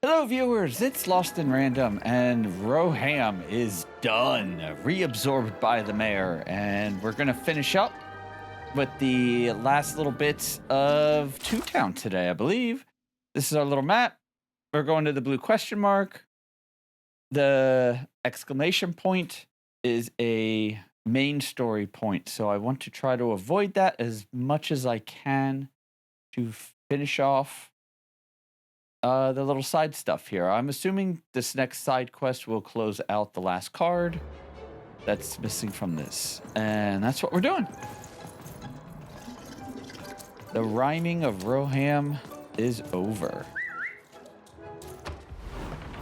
Hello, viewers. It's Lost in Random, and Roham is done, reabsorbed by the mayor, and we're gonna finish up with the last little bits of Two Town today, I believe. This is our little map. We're going to the blue question mark. The exclamation point is a main story point, so I want to try to avoid that as much as I can to finish off the little side stuff here. I'm assuming this next side quest will close out the last card that's missing from this. And that's what we're doing. The rhyming of Roham is over.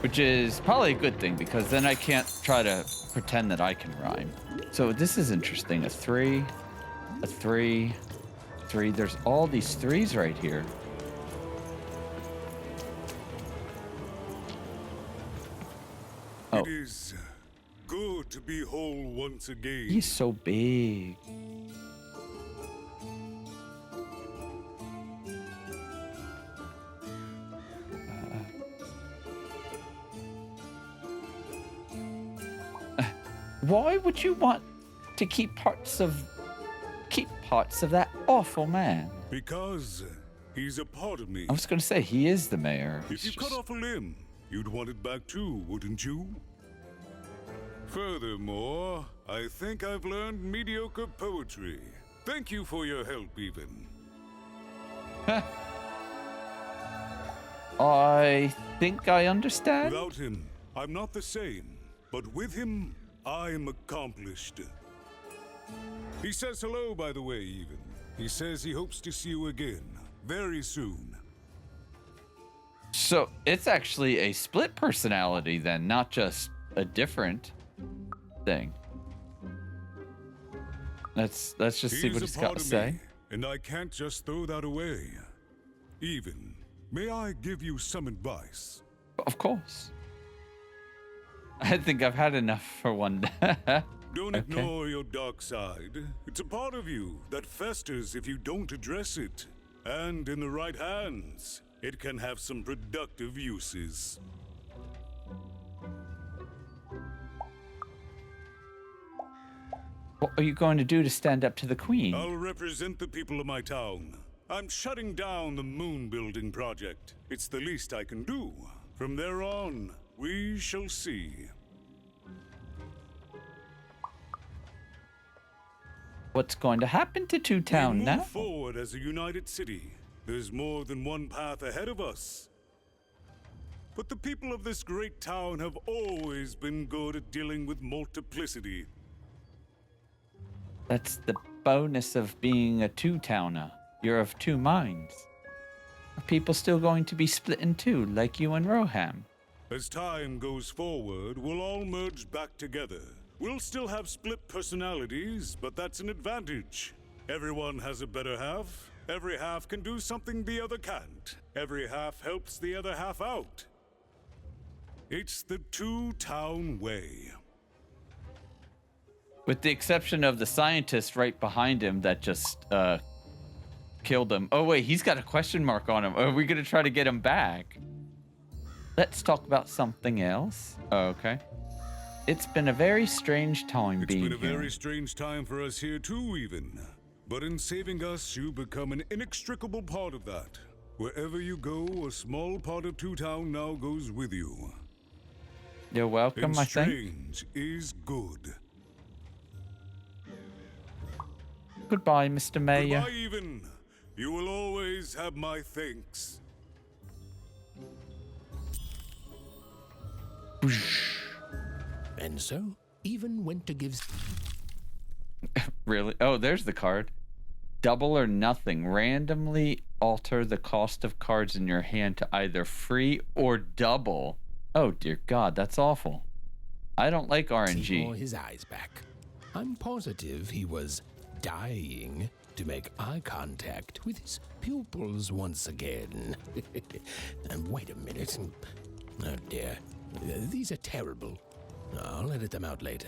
Which is probably a good thing, because then I can't try to pretend that I can rhyme. So this is interesting. A 3, a 3, 3. There's all these 3s right here. It is good to be whole once again. He's so big. Why would you want to keep parts of that awful man? Because he's a part of me. I was going to say, he is the mayor. If you cut off a limb, you'd want it back too, wouldn't you? Furthermore, I think I've learned mediocre poetry. Thank you for your help, even. I think I understand. Without him, I'm not the same. But with him, I'm accomplished. He says hello, by the way, even. He says he hopes to see you again, very soon. So it's actually a split personality then, not just a different thing. Let's just see what he's got to say. Me, and I can't just throw that away. Even, may I give you some advice? Of course. I think I've had enough for one day. Don't ignore your dark side. It's a part of you that festers if you don't address it. And in the right hands, it can have some productive uses. What are you going to do to stand up to the queen? I'll represent the people of my town. I'm shutting down the moon building project. It's the least I can do. From there on, we shall see. What's going to happen to Two Town now? We move forward as a united city. There's more than one path ahead of us. But the people of this great town have always been good at dealing with multiplicity. That's the bonus of being a two-towner. You're of two minds. Are people still going to be split in two, like you and Roham? As time goes forward, we'll all merge back together. We'll still have split personalities, but that's an advantage. Everyone has a better half. Every half can do something the other can't. Every half helps the other half out. It's the two-town way. With the exception of the scientist right behind him that just killed him. Oh, wait, he's got a question mark on him. Are we going to try to get him back? Let's talk about something else. Oh, okay. It's been a very strange time being here. It's been a very strange time for us here too, even. But in saving us, you become an inextricable part of that. Wherever you go, a small part of Two Town now goes with you. You're welcome, and I think. strange is good. Goodbye, Mr. Mayor. Goodbye, even. You will always have my thanks. And so, even went to give... Really? Oh, there's the card. Double or nothing. Randomly alter the cost of cards in your hand to either free or double. Oh, dear God, that's awful. I don't like RNG. Bore his eyes back. I'm positive he was dying to make eye contact with his pupils once again. And wait a minute. Oh, dear. These are terrible. I'll edit them out later.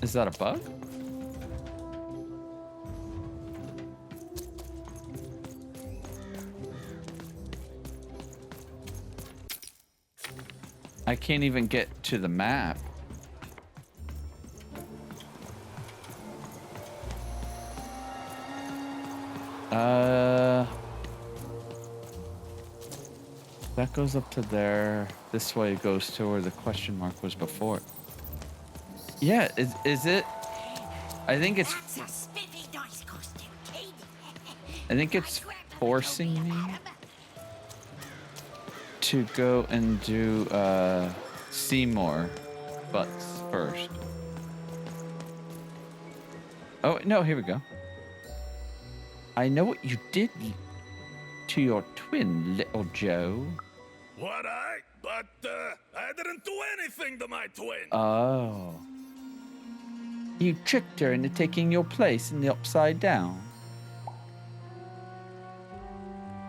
Is that a bug? I can't even get to the map. That goes up to there. This way goes to where the question mark was before. Yeah, is it? I think it's. I think it's forcing me to go and do Seymour butts first. Oh no, here we go. I know what you did to your twin, little Joe. What But I didn't do anything to my twin. Oh. You tricked her into taking your place in the Upside Down.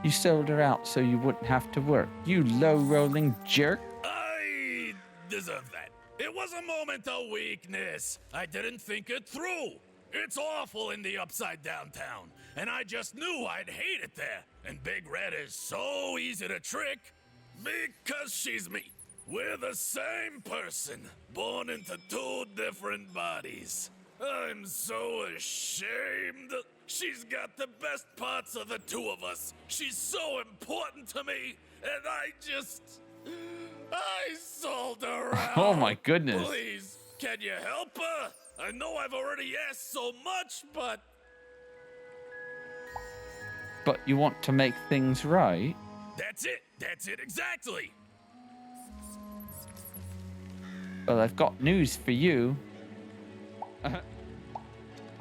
You sold her out so you wouldn't have to work. You low-rolling jerk. I deserve that. It was a moment of weakness. I didn't think it through. It's awful in the Upside Down town, and I just knew I'd hate it there. And Big Red is so easy to trick because she's me. We're the same person, born into two different bodies. I'm so ashamed. She's got the best parts of the two of us. She's so important to me, and I sold her out. Oh my goodness. Please, can you help her? I know I've already asked so much, but... But you want to make things right? That's it, exactly. Well, I've got news for you.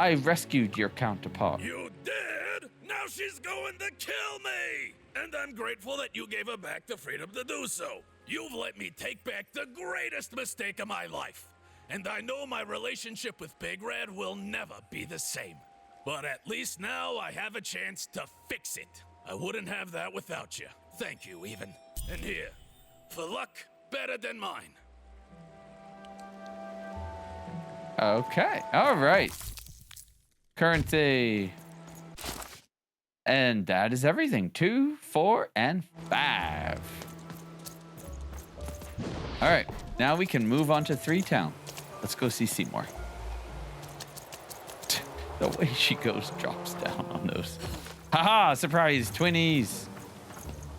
I rescued your counterpart. You did? Now she's going to kill me! And I'm grateful that you gave her back the freedom to do so. You've let me take back the greatest mistake of my life. And I know my relationship with Big Red will never be the same. But at least now I have a chance to fix it. I wouldn't have that without you. Thank you, even. And here, for luck better than mine. Okay, all right. Currency. And that is everything. 2, 4, and 5. All right, now we can move on to 3-Town. Let's go see Seymour. The way she goes drops down on those. Haha, surprise, twinnies.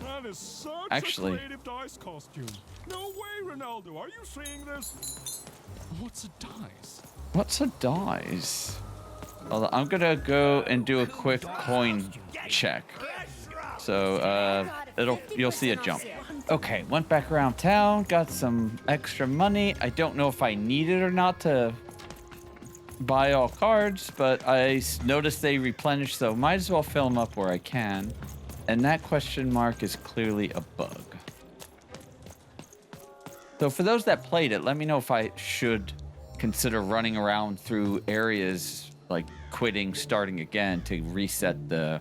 That is such Actually, a creative dice costume. No way, Ronaldo. Are you seeing this? What's a dice? what's a dice? Hold on, I'm gonna go and do a quick coin check. So you'll see a jump. Okay, went back around town, got some extra money. I don't know if I need it or not to buy all cards, but I noticed they replenish, so might as well fill them up where I can. And that question mark is clearly a bug. So for those that played it, let me know if I should consider running around through areas, like quitting, starting again to reset the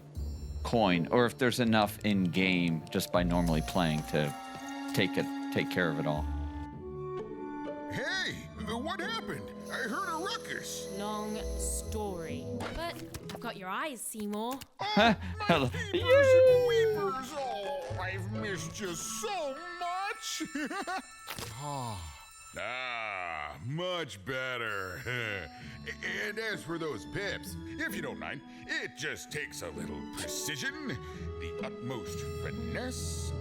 coin, or if there's enough in game just by normally playing to take care of it all. Hey, what happened? I heard a ruckus. Long story. But I've got your eyes, Seymour. Oh, Hello. my peepers and weepers. Oh, I've missed you so much. Much better. And as for those pips, if you don't mind, it just takes a little precision, the utmost finesse,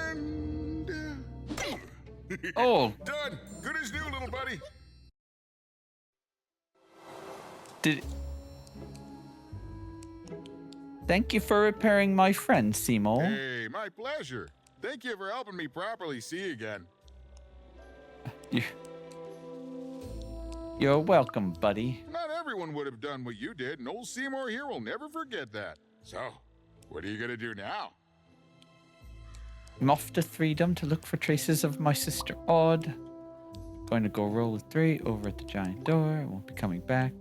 and boom. Oh. Done. Good as new, little buddy. Thank you for repairing my friend, Seymour. Hey, my pleasure. Thank you for helping me properly see again. You're welcome, buddy. Not everyone would have done what you did, and old Seymour here will never forget that. So, what are you gonna do now? I'm off to Threedom to look for traces of my sister Odd. Going to go roll a 3 over at the giant door. I won't be coming back.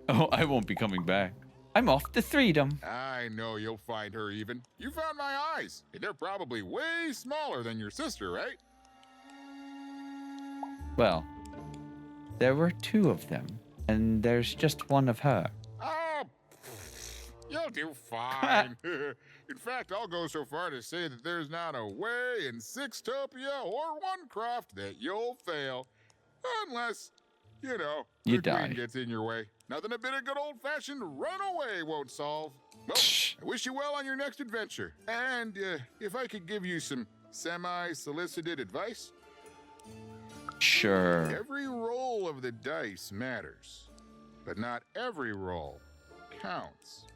Oh, I won't be coming back. I'm off to Threedom. I know you'll find her even. You found my eyes, and they're probably way smaller than your sister, right? Well, There were 2 of them, and there's just one of her. Oh, you'll do fine. In fact, I'll go so far to say that there's not a way in Sixtopia or Onecroft that you'll fail. Unless, you know, You the die. queen gets in your way. Nothing a bit of good old-fashioned runaway won't solve. Well, I wish you well on your next adventure. And if I could give you some semi-solicited advice, Sure. every roll of the dice matters, but not every roll counts.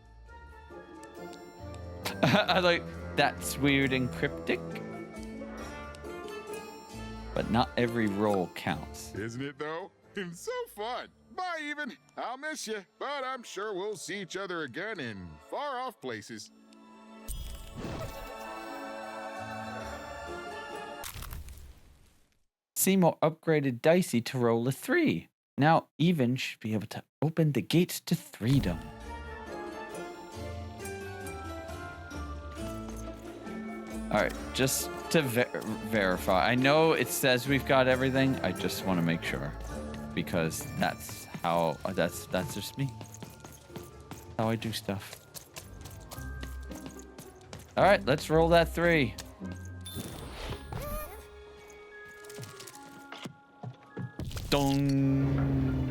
I like, that's weird and cryptic. But not every roll counts. Isn't it, though? And so fun. Bye, even. I'll miss you, but I'm sure we'll see each other again in far-off places. Seymour upgraded Dicey to roll a 3. Now Even should be able to open the gates to Threedom. Alright, just to verify. I know it says we've got everything. I just want to make sure. Because that's how, that's just me. How I do stuff. Alright, let's roll that 3. Dong.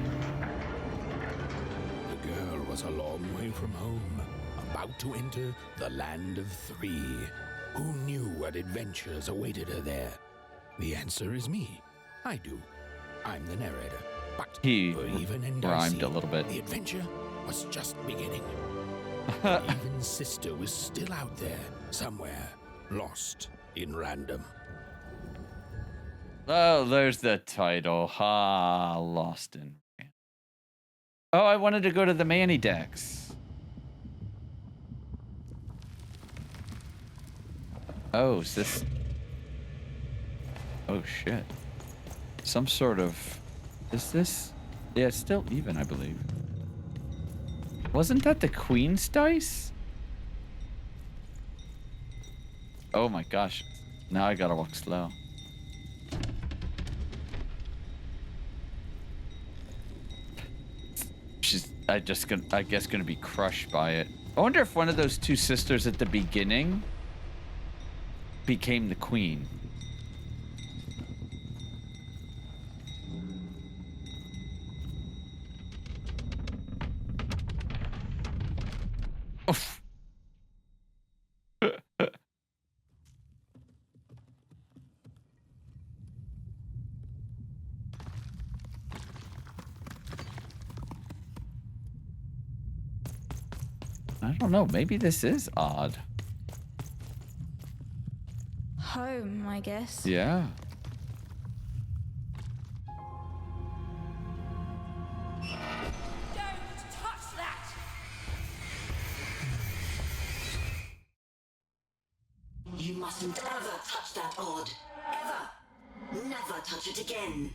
The girl was a long way from home, about to enter the land of 3. Who knew what adventures awaited her there? The answer is me. I do. I'm the narrator. But He for Even and rhymed Dicey, a little bit. the adventure was just beginning. Even's sister was still out there, somewhere, lost in random. Oh, there's the title. Ha, Lost in. Oh, I wanted to go to the Manny Decks. Oh, is this? Oh shit. Some sort of. Is this? Yeah, it's still even, I believe. Wasn't that the Queen's dice? Oh my gosh. Now I gotta walk slow. I guess gonna be crushed by it. I wonder if one of those 2 sisters at the beginning became the queen. Oof. I don't know. Maybe this is odd. Home, I guess. Yeah. Don't touch that! You mustn't ever touch that odd. Ever. Never touch it again.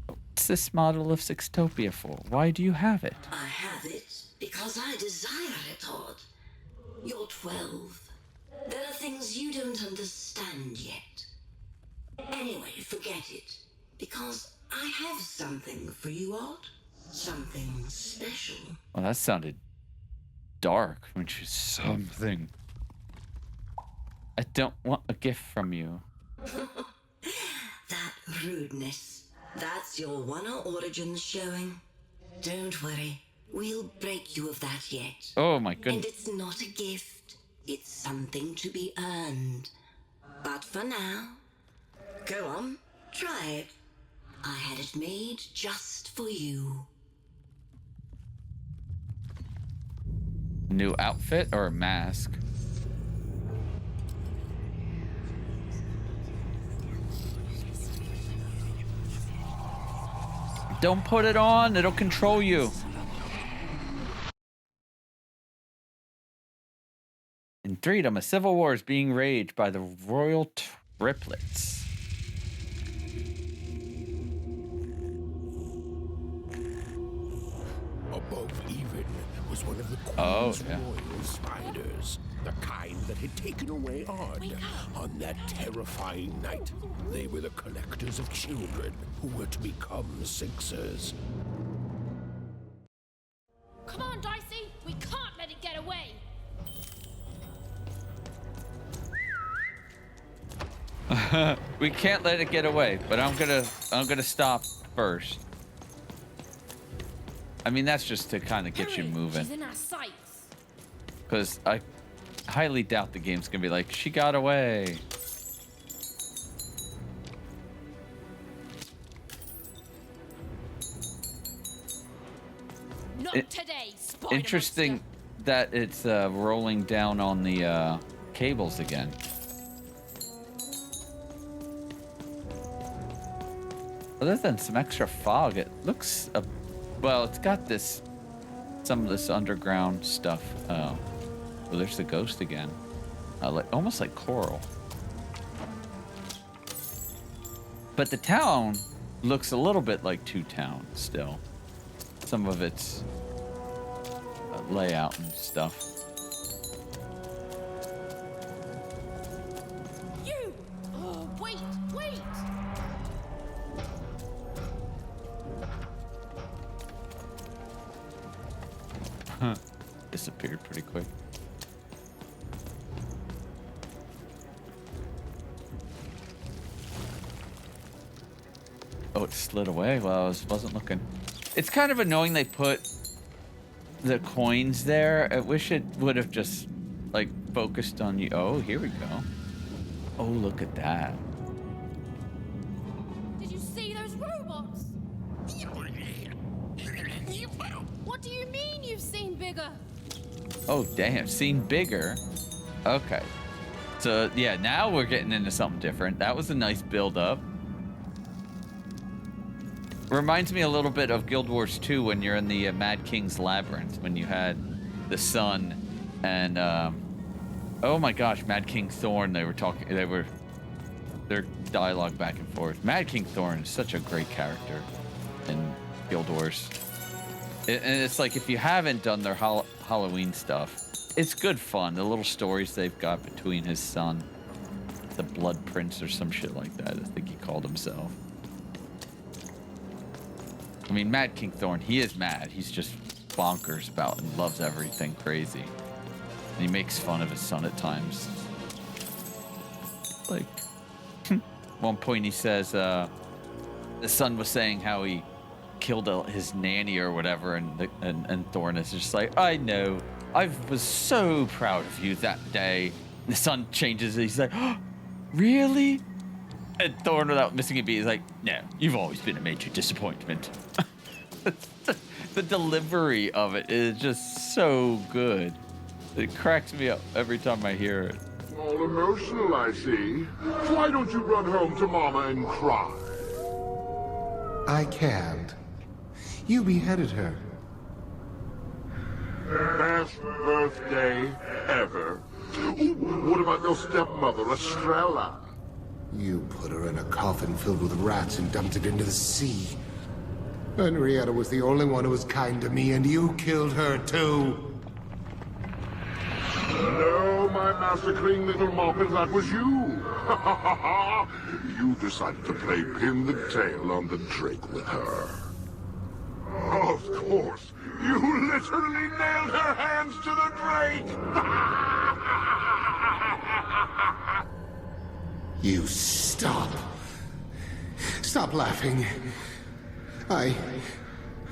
What's this model of Sixtopia for? Why do you have it? I have it because I desire it, Odd. You're 12. There are things you don't understand yet. Anyway, forget it. Because I have something for you, Odd. Something special. Well, that sounded dark, which is something. I don't want a gift from you. That rudeness. That's your Wonder Origins showing. Don't worry. We'll break you of that yet. Oh my And goodness. it's not a gift. It's something to be earned. But for now, go on, try it. I had it made just for you. New outfit or a mask? Don't put it on, it'll control you. In Threedom, a civil war is being waged by the royal triplets. Above Even was was one of the Oh, Queen's yeah. royal spiders, the kind that had taken away Ard on that terrifying night. They were the collectors of children who were to become Sixers. Come on, Dicey! We can't let it get away! We can't let it get away, but I'm gonna stop first. I mean, that's just to kind of get you Hurry, moving. She's in our sights. Because I highly doubt the game's gonna be like, she got away. Not today, Spider Interesting Monster. that it's rolling down on the cables again. Other than some extra fog, it looks well. It's got some of this underground stuff. Oh, well, there's the ghost again. Almost like coral. But the town looks a little bit like Two Town still. Some of its layout and stuff. You! Oh, wait! Disappeared pretty quick. Oh, it slid away while I wasn't looking. It's kind of annoying they put the coins there. I wish it would have just like focused on you. Oh, here we go. Oh, look at that. Did you see those robots? What do you mean you've seen bigger? Oh, damn. Seen bigger. Okay. So, yeah, now we're getting into something different. That was a nice build-up. Reminds me a little bit of Guild Wars 2 when you're in the Mad King's Labyrinth, when you had the sun and, oh my gosh, Mad King Thorn, their dialogue back and forth. Mad King Thorn is such a great character in Guild Wars. And it's like, if you haven't done their Halloween stuff, it's good fun. The little stories they've got between his son, the Blood Prince or some shit like that, I think he called himself. I mean, Mad King Thorn, he is mad. He's just bonkers about and loves everything crazy. And he makes fun of his son at times. Like, one point he says, the son was saying how he killed his nanny or whatever, and Thorn is just like, I know. I was so proud of you that day. The son changes it. He's like, oh, really? And Thorn, without missing a beat, is like, no, you've always been a major disappointment. The delivery of it is just so good. It cracks me up every time I hear it. All emotional, I see. Why don't you run home to Mama and cry? I can't. You beheaded her. Best birthday ever. Ooh, what about your stepmother, Estrella? You put her in a coffin filled with rats and dumped it into the sea. Henrietta was the only one who was kind to me, and you killed her too. No, my massacring little Moppet, that was you. You decided to play pin the tail on the Drake with her. Of course. You literally nailed her hands to the Drake. You stop. Stop laughing. I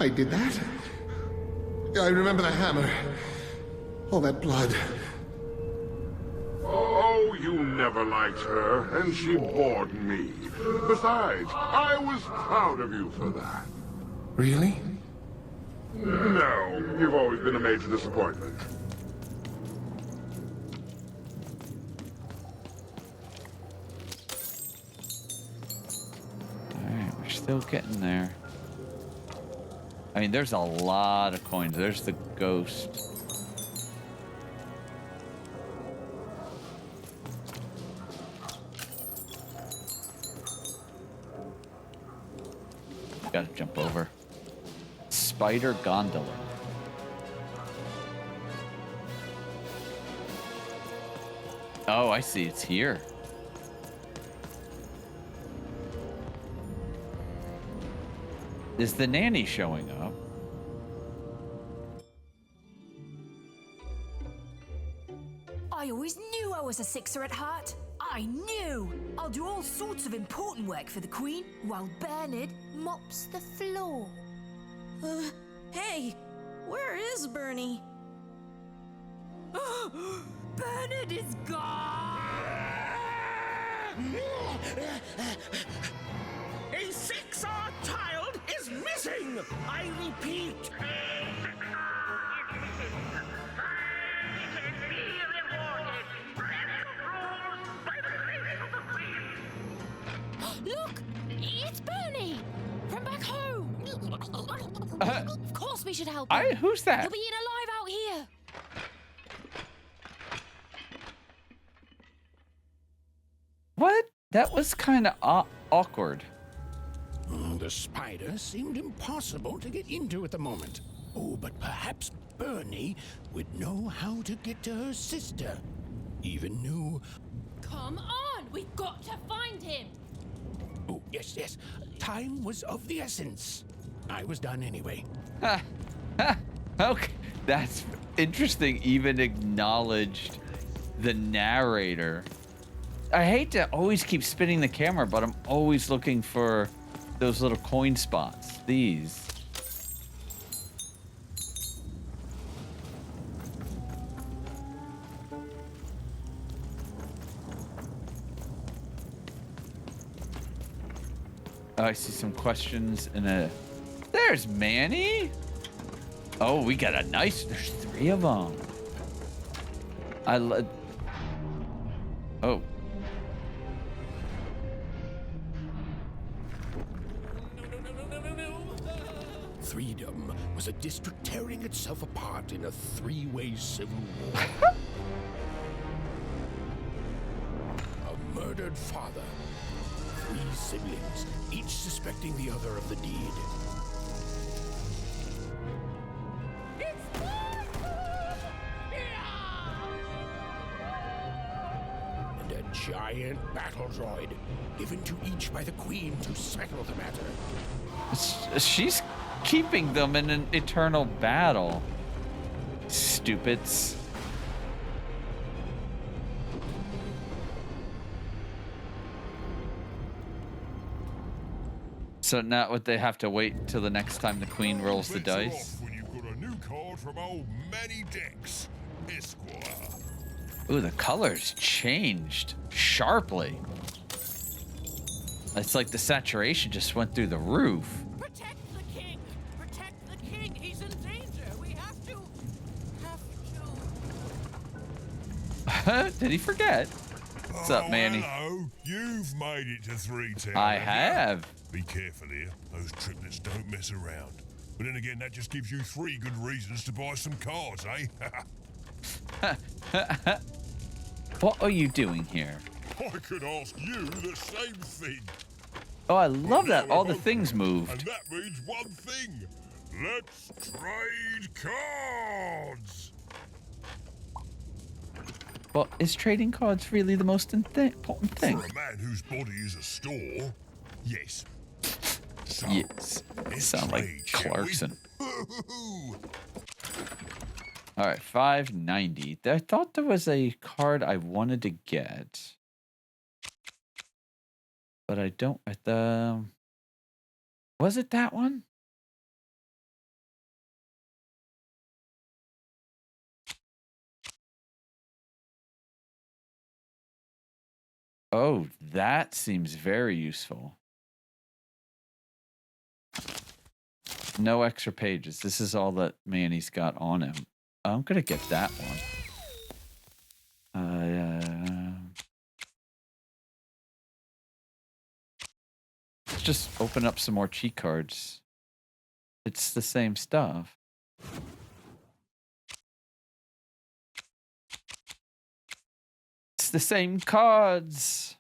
did that? I remember the hammer. All that blood. Oh, you never liked her, and she bored me. Besides, I was proud of you for that. Really? No, you've always been a major disappointment. Alright, we're still getting there. I mean, there's a lot of coins. There's the ghost. Gotta jump over. Spider gondola. Oh, I see. It's here. Is the nanny showing up? I always knew I was a sixer at heart. I knew! I'll do all sorts of important work for the Queen while Bernard mops the floor. Hey, where is Bernie? Bernard is gone! A 6-hour child is missing! I repeat. Look! It's Bernie! From back home! Of course we should help him. Who's that? He'll be eaten alive out here! What? That was kind of awkward. The spider seemed impossible to get into at the moment. Oh, but perhaps Bernie would know how to get to her sister. Even knew... Come on! We've got to find him! Oh, yes, yes. Time was of the essence. I was done anyway. Okay, that's interesting. Even acknowledged the narrator. I hate to always keep spinning the camera, but I'm always looking for those little coin spots. These. Oh, I see some questions in a... There's Manny. Oh, we got a nice... There's 3 of them. Oh. Threedom was a district tearing itself apart in a 3-way civil war. A murdered father. 3 siblings, each suspecting the other of the deed. And a giant battle droid, given to each by the Queen to settle the matter. She's keeping them in an eternal battle. Stupids. So now would they have to wait until the next time the Queen rolls the dice? When you've got a new card from old Manny Dex, Esquire. Ooh, the colors changed sharply. It's like the saturation just went through the roof. Protect the king! Protect the king! He's in danger! We have to... Did he forget? What's up, Manny? Hello. You've made it to 310. I have. Be careful here. Those triplets don't mess around. But then again, that just gives you 3 good reasons to buy some cards, eh? What are you doing here? I could ask you the same thing. Oh, I love that. Now All we're the things moved. And that means one thing. Let's trade cards. Well, is trading cards really the most important thing? For a man whose body is a store, yes. So, Yes. Sound like trade, shall we? Clarkson. All right, 590. I thought there was a card I wanted to get, but I don't. Was it that one? Oh, that seems very useful. No extra pages. This is all that Manny's got on him. I'm gonna get that one. Let's just open up some more cheat cards. It's the same stuff. It's the same cards.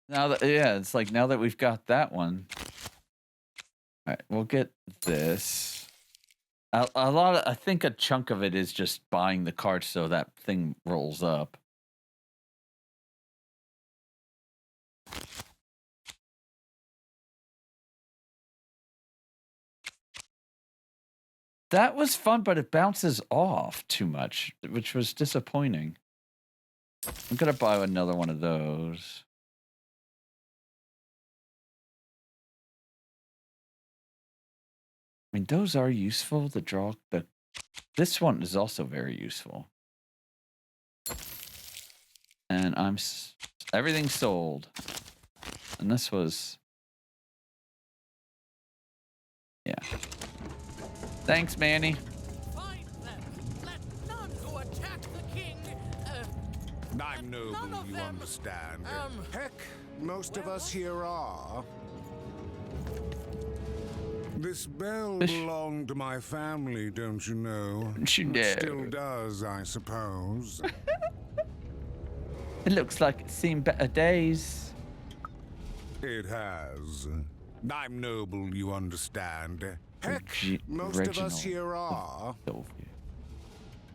Now that, yeah, it's like now that we've got that one. All right, we'll get this. A lot of, I think a chunk of it is just buying the cards so that thing rolls up. That was fun, but it bounces off too much, which was disappointing. I'm gonna buy another one of those. I mean, those are useful. This one is also very useful. And everything's sold. And this was, yeah. Thanks, Manny. Find them. Let none who attack the king. I'm noble, you understand. Heck, most of us here are. This bell belonged to my family, don't you know? Don't you know? It still does, I suppose. It looks like it's seen better days. It has. I'm noble, you understand. Heck, most of us here are.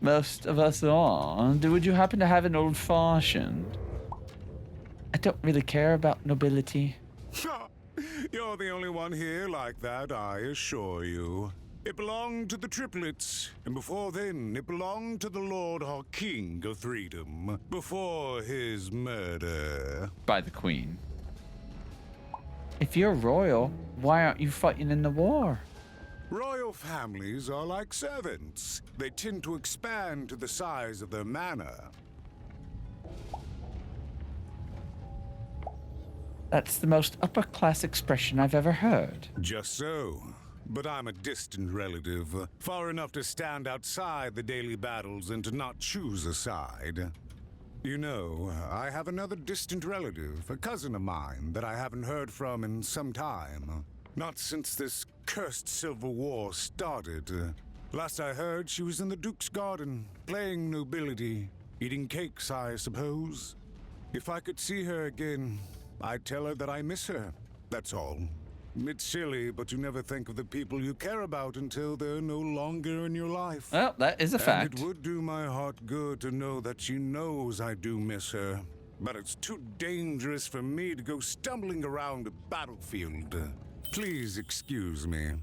Most of us are. Would you happen to have an old-fashioned? I don't really care about nobility. You're the only one here like that, I assure you. It belonged to the triplets, and before then, it belonged to the Lord or King of Threedom, before his murder. By the Queen. If you're royal, why aren't you fighting in the war? Royal families are like servants. They tend to expand to the size of their manor. That's the most upper-class expression I've ever heard. Just so. But I'm a distant relative, far enough to stand outside the daily battles and to not choose a side. You know, I have another distant relative, a cousin of mine, that I haven't heard from in some time. Not since this cursed Civil War started. Last I heard, she was in the Duke's garden, playing nobility, eating cakes, I suppose. If I could see her again, I'd tell her that I miss her, that's all. It's silly, but you never think of the people you care about until they're no longer in your life. Well, that is a fact. And it would do my heart good to know that she knows I do miss her. But it's too dangerous for me to go stumbling around a battlefield. Please excuse me.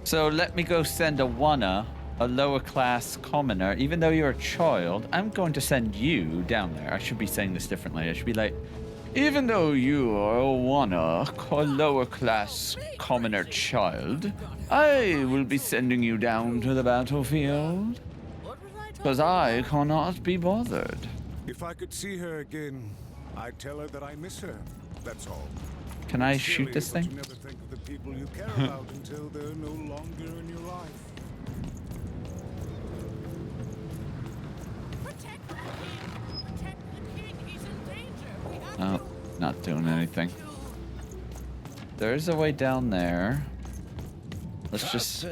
So let me go send a lower-class commoner. Even though you're a child, I'm going to send you down there. I should be saying this differently. I should be like, even though you are a lower-class commoner child, I will be sending you down to the battlefield. Because I cannot be bothered. If I could see her again, I'd tell her that I miss her. That's all. Can I shoot this thing? You never think of the people you care about until they're no longer in your life. Protect the king. Protect the king. He's in danger. We have Oh, to. not doing anything. There's a way down there. Let's just...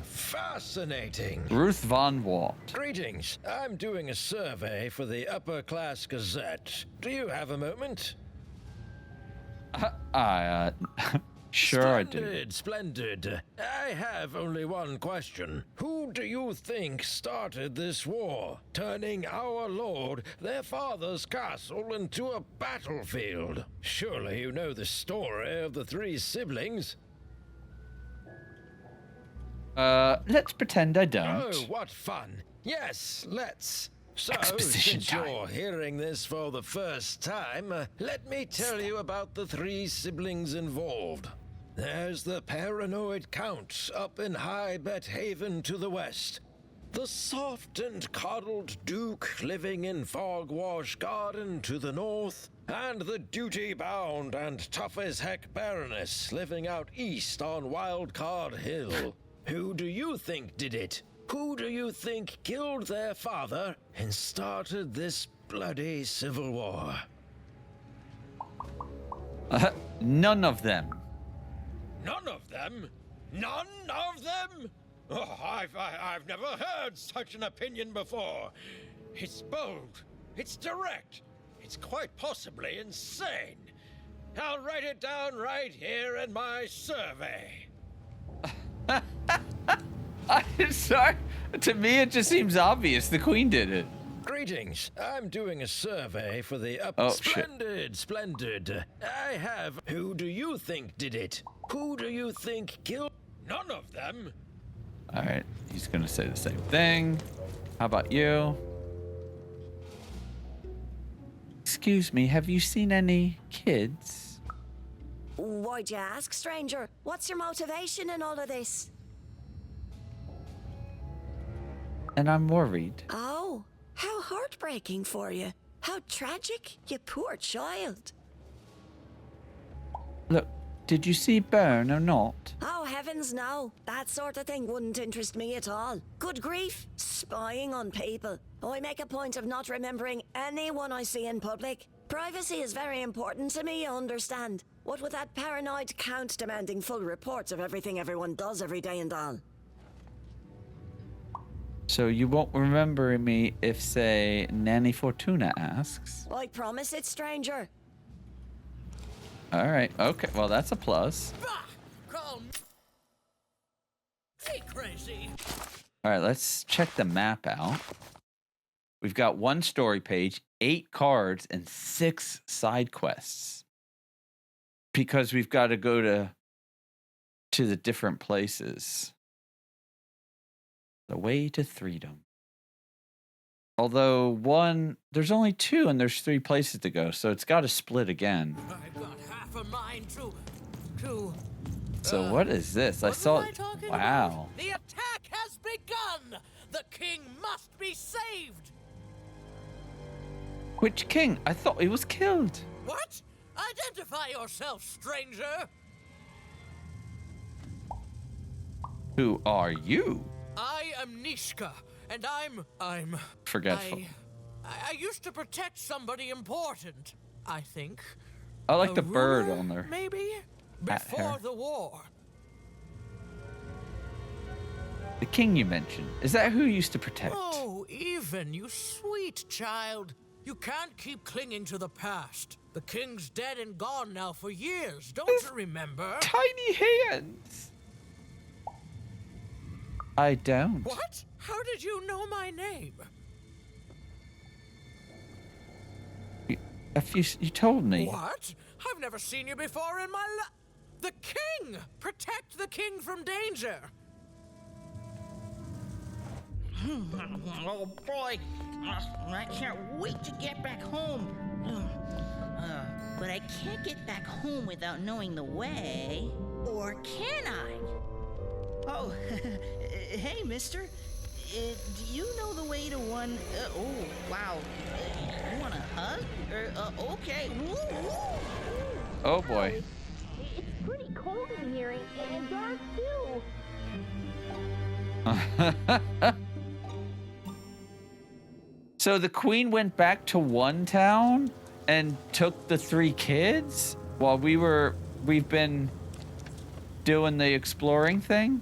Fascinating. Ruth Von Walt. Greetings. I'm doing a survey for the Upper Class Gazette. Do you have a moment? Sure I do. Splendid. I have only one question. Who do you think started this war, turning our lord, their father's castle, into a battlefield? Surely you know the story of the three siblings. Let's pretend I don't. Oh, what fun. Yes, let's. So, Exposition since time. you're hearing this for the first time, let me tell you about the three siblings involved. There's the paranoid Count up in High Bet Haven to the west. The soft and coddled Duke living in Fogwash Garden to the north. And the duty-bound and tough-as-heck Baroness living out east on Wildcard Hill. Who do you think did it? Who do you think killed their father and started this bloody civil war? None of them. None of them? None of them? Oh, I've never heard such an opinion before. It's bold. It's direct. It's quite possibly insane. I'll write it down right here in my survey. I'm sorry. To me, it just seems obvious. The queen did it. Greetings. I'm doing a survey for the Splendid. I have. Who do you think did it? Who do you think killed? None of them. All right. He's going to say the same thing. How about you? Excuse me. Have you seen any kids? Why'd you ask, stranger? What's your motivation in all of this? And I'm worried. Oh, how heartbreaking for you. How tragic, you poor child. Look, did you see Burn or not? Oh, heavens no. That sort of thing wouldn't interest me at all. Good grief, spying on people. I make a point of not remembering anyone I see in public. Privacy is very important to me, you understand. What with that paranoid count demanding full reports of everything everyone does every day and all. So you won't remember me if, say, Nanny Fortuna asks? I promise it, stranger. All right. Okay. Well, that's a plus. Hey, crazy. All right. Let's check the map out. We've got 1 story page, 8 cards, and 6 side quests. Because we've got to go to the different places. The way to Threedom. Although there's only 2 and there's 3 places to go, so it's got to split again. I've got half a mind to. So what is this? I saw. Wow. The attack has begun. The king must be saved. Which king? I thought he was killed. What? Identify yourself, stranger. Who are you? I am Nishka, and I'm forgetful. I used to protect somebody important, I think. I like A the bird ruler, on there. Maybe? Hat Before hair. the war. The king you mentioned. Is that who you used to protect? Oh, even, you sweet child. You can't keep clinging to the past. The king's dead and gone now for years, don't you remember? Tiny hands. I don't. What? How did you know my name? You told me. What? I've never seen you before in my life. The king! Protect the king from danger. Oh boy, I can't wait to get back home. But I can't get back home without knowing the way. Or can I? Oh, hey, mister. Do you know the way to one... oh, wow. You want a hug? Okay. Oh, boy. It's pretty cold in here and dark too. So the queen went back to one town and took the 3 kids while we've been doing the exploring thing?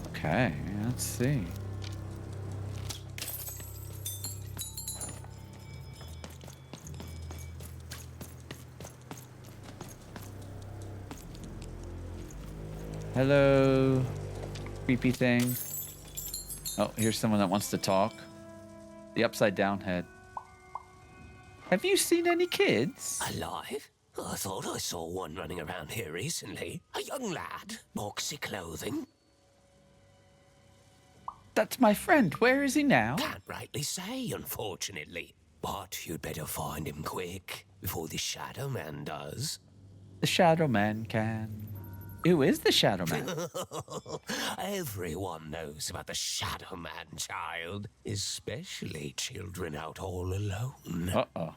Okay, let's see. Hello, creepy thing. Oh, here's someone that wants to talk. The upside down head. Have you seen any kids? Alive? I thought I saw one running around here recently. A young lad, boxy clothing. That's my friend. Where is he now? Can't rightly say, unfortunately. But you'd better find him quick, before the Shadowman does. The Shadowman Can. Who is the Shadowman? Everyone knows about the Shadowman, child. Especially children out all alone. Uh-oh.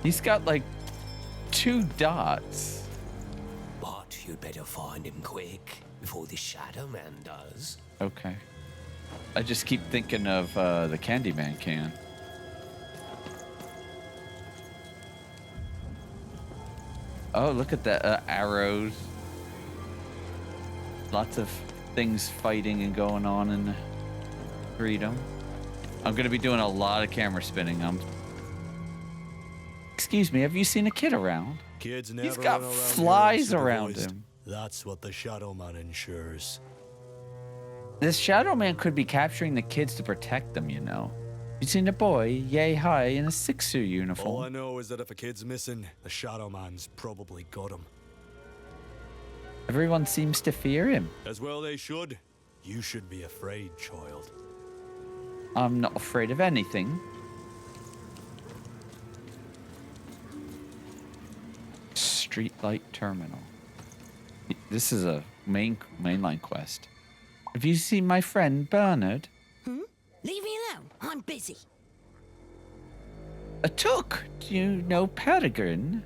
He's got like 2 dots. But you'd better find him quick, before the Shadowman does. Okay. I just keep thinking of the Candyman can. Oh, look at that. Arrows. Lots of things fighting and going on in Threedom. I'm gonna be doing a lot of camera spinning. Excuse me, have you seen a kid around? Kids never He's got run around flies here around unsupervised. him. That's what the Shadowman ensures. This Shadowman could be capturing the kids to protect them, you know. You seen a boy, yay high, in a Sixer uniform. All I know is that if a kid's missing, the Shadowman's probably got him. Everyone seems to fear him. As well they should. You should be afraid, child. I'm not afraid of anything. Streetlight terminal. This is a mainline quest. Have you seen my friend Bernard? Leave me alone. I'm busy. A took. Do you know Peregrine?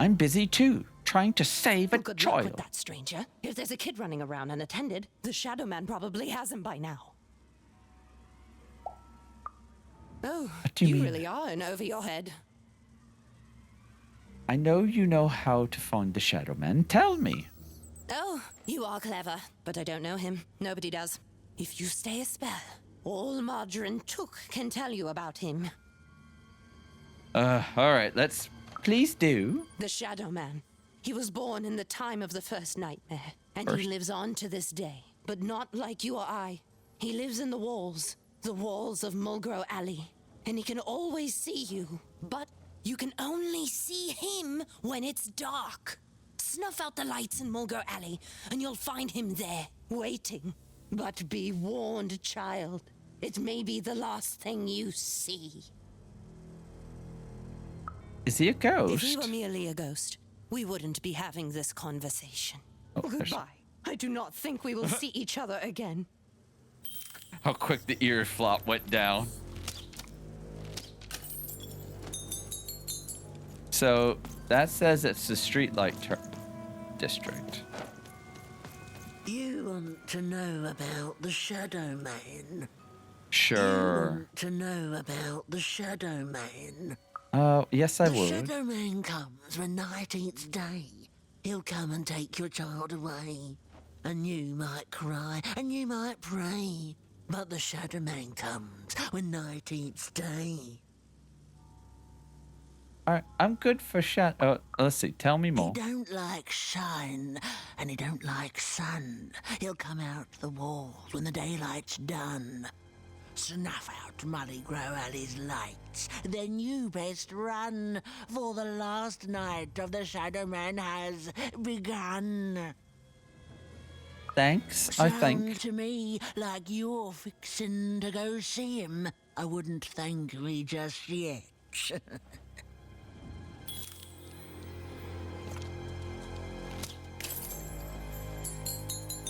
I'm busy too, trying to save a Good luck child. with that, stranger. If there's a kid running around unattended, the Shadowman probably has him by now. Oh, What do you mean? really are in over your head. I know you know how to find the Shadowman. Tell me. Oh, you are clever, but I don't know him. Nobody does. If you stay a spell, all Margarine Took can tell you about him. All right, let's please do. The Shadowman. He was born in the time of the first nightmare, and he lives on to this day. But not like you or I. He lives in the walls of Mulgrow Alley, and he can always see you, but you can only see him when it's dark. Snuff out the lights in Mulgrow Alley, and you'll find him there, waiting. But be warned, child. It may be the last thing you see. Is he a ghost? If he were merely a ghost, we wouldn't be having this conversation. Goodbye. I do not think we will see each other again. How quick the ear flop went down. So that says it's the streetlight district. You want to know about the Shadowman? Sure. You want to know about the Shadowman? Yes, I the would. Shadowman comes when night eats day. He'll come and take your child away. And you might cry, and you might pray. But the Shadowman comes when night eats day. Alright, I'm good for let's see, tell me more. He don't like shine, and he don't like sun. He'll come out the walls when the daylight's done. Snuff out Mullygrow Alley's lights, then you best run, for the last night of the Shadowman has begun. Thanks, I think. Sounds to me like you're fixin' to go see him. I wouldn't thank me just yet.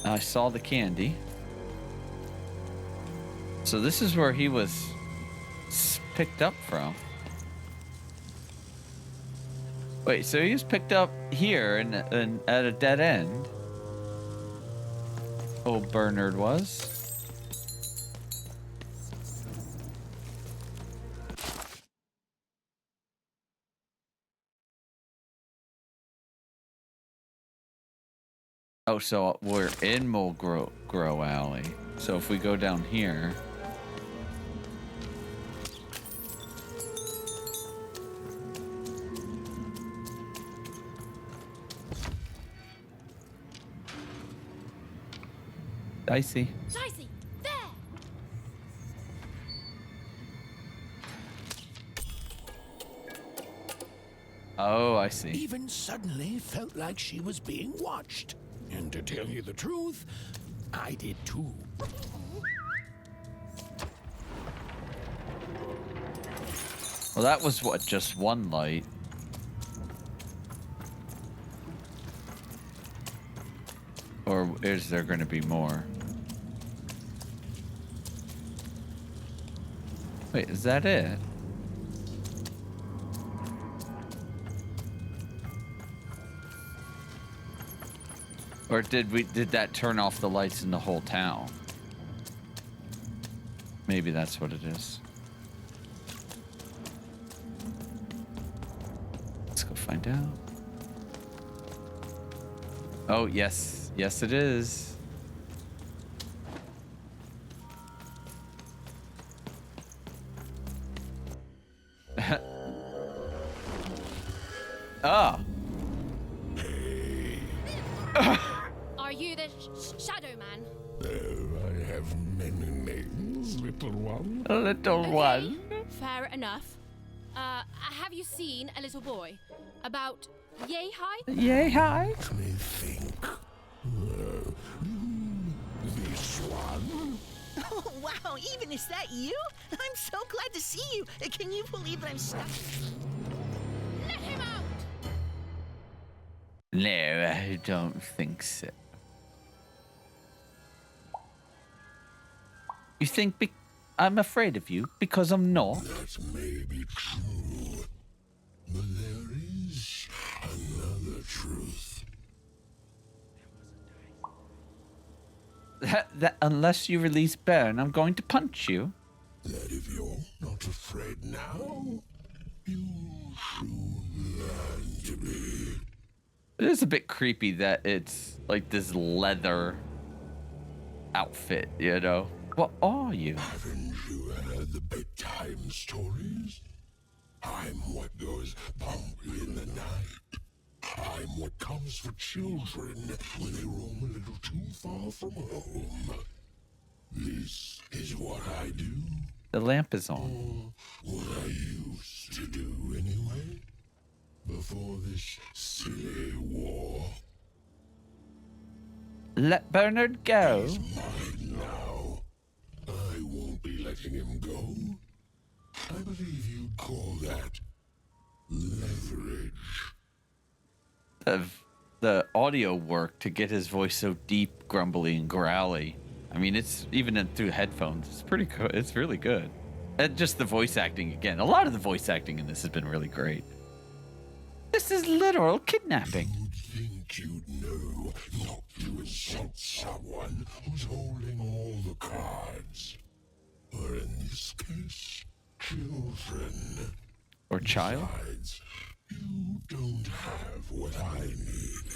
I saw the candy. So this is where he was picked up from. Wait, so he was picked up here and at a dead end? Old Bernard was. Oh, so we're in Mulgrow Alley. So if we go down here. Dicey. Dicey, there! Oh, I see. Even suddenly felt like she was being watched. And to tell you the truth, I did too. Well, that was what, just one light. Or is there going to be more? Wait, is that it? Or did that turn off the lights in the whole town? Maybe that's what it is. Let's go find out. Oh, yes. Yes, it is. Ah. Are you the Shadowman? I have many names, little one. Little one. Fair enough. Have you seen a little boy? About yay high? Yay high? Let me think. This one? Oh, wow, even is that you? I'm so glad to see you. Can you believe that I'm stuck? Let him out! No, I don't think so. You think I'm afraid of you because I'm not? That may be true, but there is another truth. That unless you release Baron, I'm going to punch you. That if you're not afraid now, you'll soon learn to be. It is a bit creepy that it's like this leather outfit, you know? What are you? Haven't you heard the bedtime stories? I'm what goes bump in the night. I'm what comes for children when they roam a little too far from home. This is what I do. The lamp is on. What I used to do anyway. Before this silly war. Let Bernard go. He's mine now. I won't be letting him go. I believe you'd call that leverage. The audio work to get his voice so deep, grumbly, and growly. I mean, it's even through headphones. It's pretty good. It's really good. And just the voice acting again. A lot of the voice acting in this has been really great. This is literal kidnapping. You'd think you'd know not to insult someone who's holding all the cards. Or in this case, children. Or child? Besides, you don't have what I need.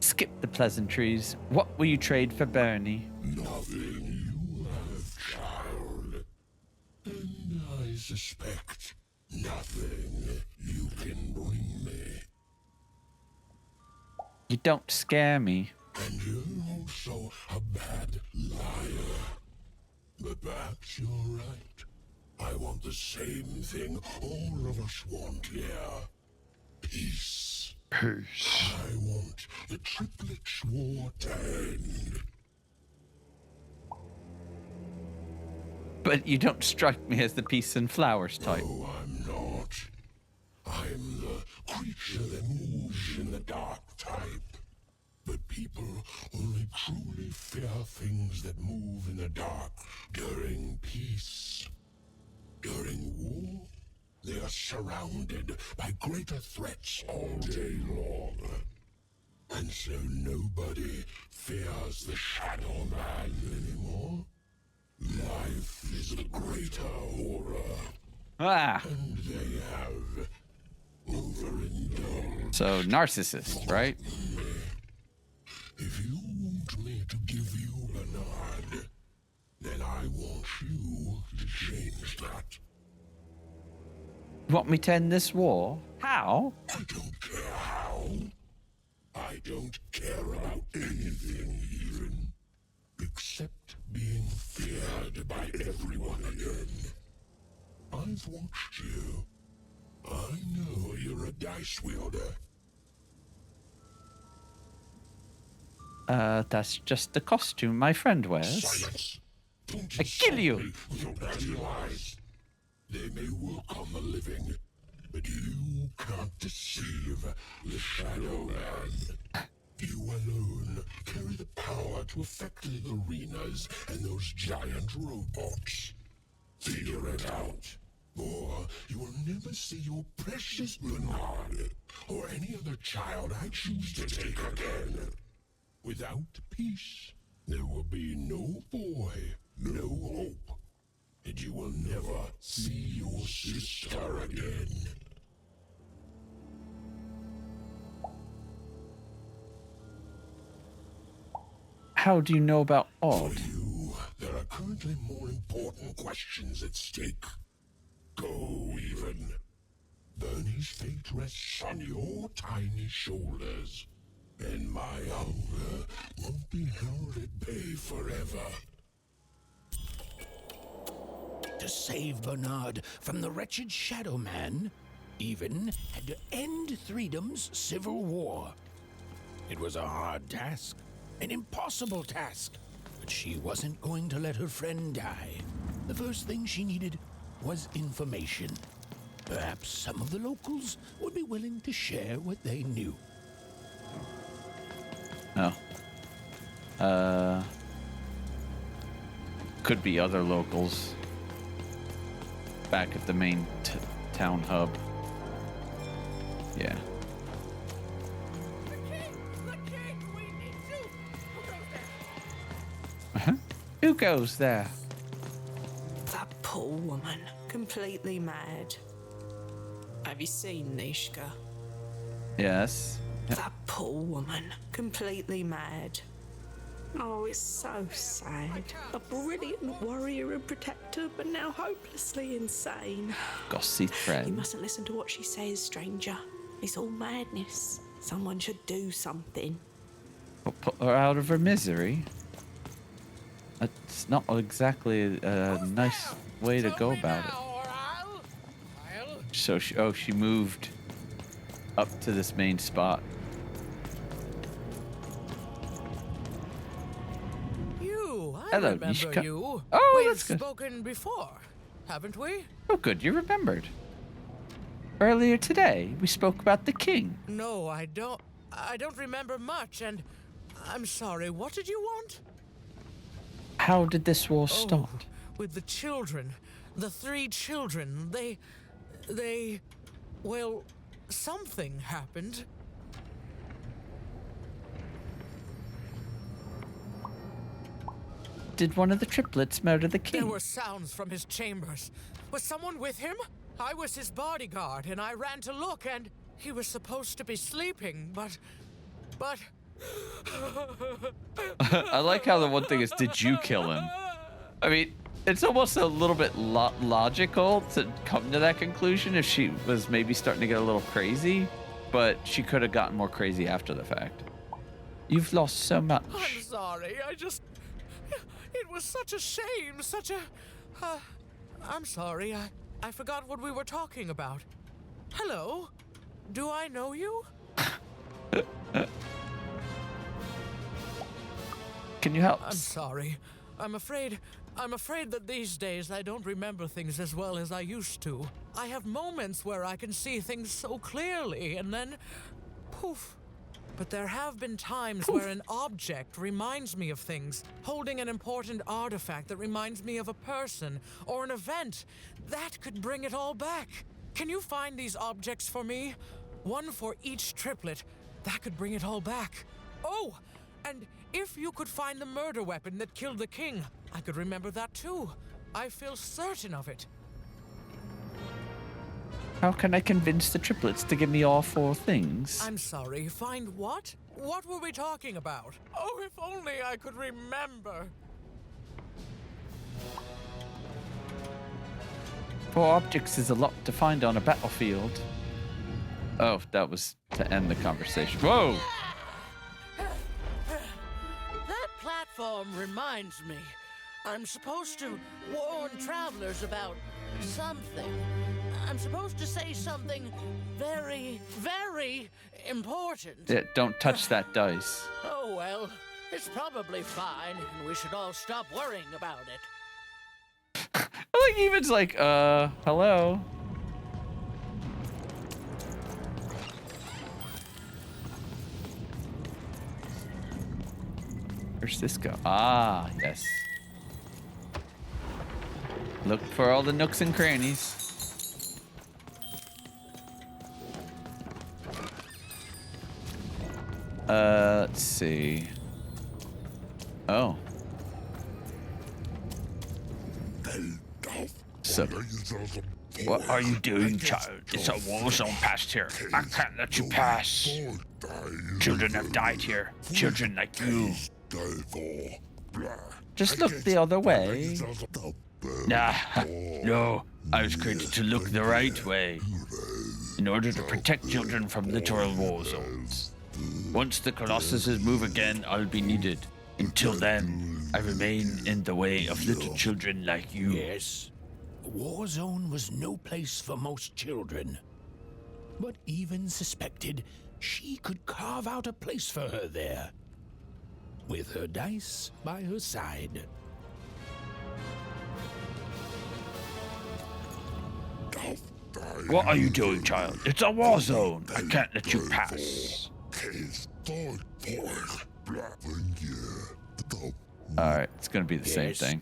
Skip the pleasantries. What will you trade for Bernie? Nothing you have, child. And I suspect nothing you can bring me. You don't scare me. And you're also a bad liar. But perhaps you're right. I want the same thing all of us want here. Peace. Peace. I want the triplets war to end. But you don't strike me as the peace and flowers type. No, I'm not. I'm the creature that moves in the dark type. But people only truly fear things that move in the dark during peace. During war, they are surrounded by greater threats all day long. And so nobody fears the Shadowman anymore. Life is a greater horror. Ah. And they have overindulged. So, narcissist, right? If you want me to give you a nod, then I want you to change that. You want me to end this war? How? I don't care how. I don't care about anything even. Except being feared by everyone again. I've watched you. I know you're a dice wielder. That's just the costume my friend wears. Silence. Don't I kill you. with your bloody lies. They may work on the living, but you can't deceive the Shadowman. You alone carry the power to affect the arenas and those giant robots. Figure it out, or you will never see your precious Bernard or any other child I choose to take again. Without peace, there will be no boy, no hope, and you will never see your sister again. How do you know about Odd? For you, there are currently more important questions at stake. Go, even. Bernie's fate weight rests on your tiny shoulders, and my hunger won't be held at bay forever. To save Bernard from the wretched Shadowman, even had to end Threedom's civil war. It was a hard task, an impossible task, but she wasn't going to let her friend die. The first thing she needed was information. Perhaps some of the locals would be willing to share what they knew. Oh. Could be other locals back at the main town hub. Yeah. Who goes there? That poor woman, completely mad. Have you seen Nishka? Yes. That poor woman, completely mad. Oh, it's so sad. A brilliant warrior and protector, but now hopelessly insane. Gossy friend. You mustn't listen to what she says, stranger. It's all madness. Someone should do something. Put her out of her misery? It's not exactly a nice way to go about it. So she moved up to this main spot. I Hello, remember Nishka. you. Oh, We've that's good. spoken before, haven't we? Oh, good, you remembered. Earlier today, we spoke about the king. No, I don't remember much, and I'm sorry. What did you want? How did this war start? With the children. The 3 children. Well, something happened. Did one of the triplets murder the king? There were sounds from his chambers. Was someone with him? I was his bodyguard, and I ran to look, and he was supposed to be sleeping, but... I like how the one thing is, did you kill him? I mean, it's almost a little bit logical to come to that conclusion if she was maybe starting to get a little crazy, but she could have gotten more crazy after the fact. You've lost so much. I'm sorry, it was such a shame, such a... I'm sorry, I forgot what we were talking about. Hello? Do I know you? Can you help? I'm sorry. I'm afraid that these days I don't remember things as well as I used to. I have moments where I can see things so clearly, and then... poof. But there have been times where an object reminds me of things, holding an important artifact that reminds me of a person or an event. That could bring it all back. Can you find these objects for me? One for each triplet. That could bring it all back. Oh, and if you could find the murder weapon that killed the king, I could remember that too. I feel certain of it. How can I convince the triplets to give me all 4 things? I'm sorry, find what? What were we talking about? Oh, if only I could remember. 4 objects is a lot to find on a battlefield. Oh, that was to end the conversation. Whoa! That platform reminds me. I'm supposed to warn travelers about something. I'm supposed to say something very, very important. Yeah, don't touch that dice. Oh, well, it's probably fine, and we should all stop worrying about it. I like Even's like, hello? Where's this go? Ah, yes. Look for all the nooks and crannies. Let's see. Oh. So, what are you doing, child? It's a war zone past here. I can't let you pass. Children have died here. Children like you. Just look the other way. Nah, no. I was created to look the right way. in order to protect children from literal war zones. Once the Colossuses move again, I'll be needed. Until then, I remain in the way of little children like you. Yes, a war zone was no place for most children. But even suspected she could carve out a place for her there, with her dice by her side. What are you doing, child? It's a war zone. I can't let you pass. Alright, it's gonna be the same thing.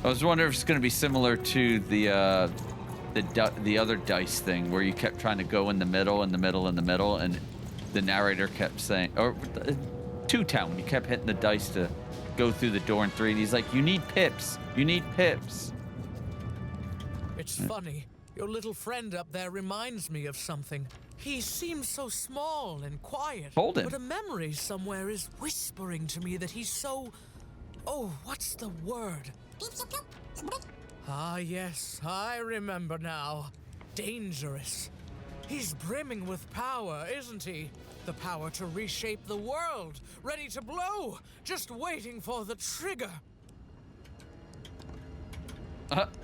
I was wondering if it's gonna be similar to the other dice thing where you kept trying to go in the middle, and the narrator kept saying, or Two Town, when you kept hitting the dice to go through the door in 3, and he's like, you need pips. You need pips. It's funny. Your little friend up there reminds me of something. He seems so small and quiet. Hold him. But a memory somewhere is whispering to me that he's so... Oh, what's the word? Ah, yes, I remember now. Dangerous. He's brimming with power, isn't he? The power to reshape the world. Ready to blow. Just waiting for the trigger.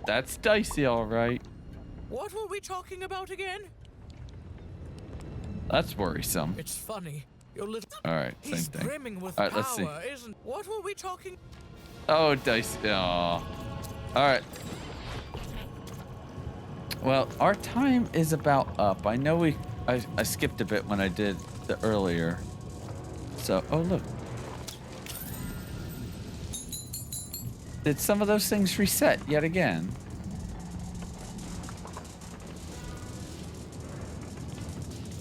That's dicey, all right. What were we talking about again? That's worrisome. It's funny. Your little... All right, same He's thing. brimming with All right, power, let's see. isn't... What were we talking... Oh, dice. Oh. All right. Well, our time is about up. I know I skipped a bit when I did the earlier. So, oh, look. Did some of those things reset yet again?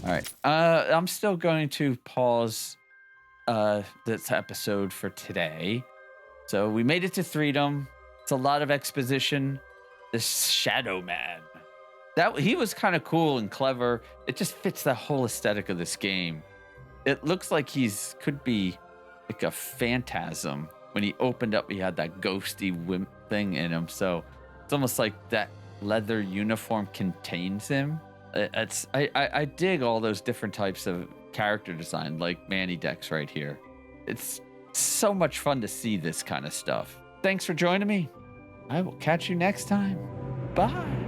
All right. I'm still going to pause this episode for today. So we made it to Threedom. It's a lot of exposition. This Shadowman. He was kind of cool and clever. It just fits the whole aesthetic of this game. It looks like could be like a phantasm. When he opened up, he had that ghosty wimp thing in him. So it's almost like that leather uniform contains him. I dig all those different types of character design, like Manny Dex right here. It's so much fun to see this kind of stuff. Thanks for joining me. I will catch you next time. Bye.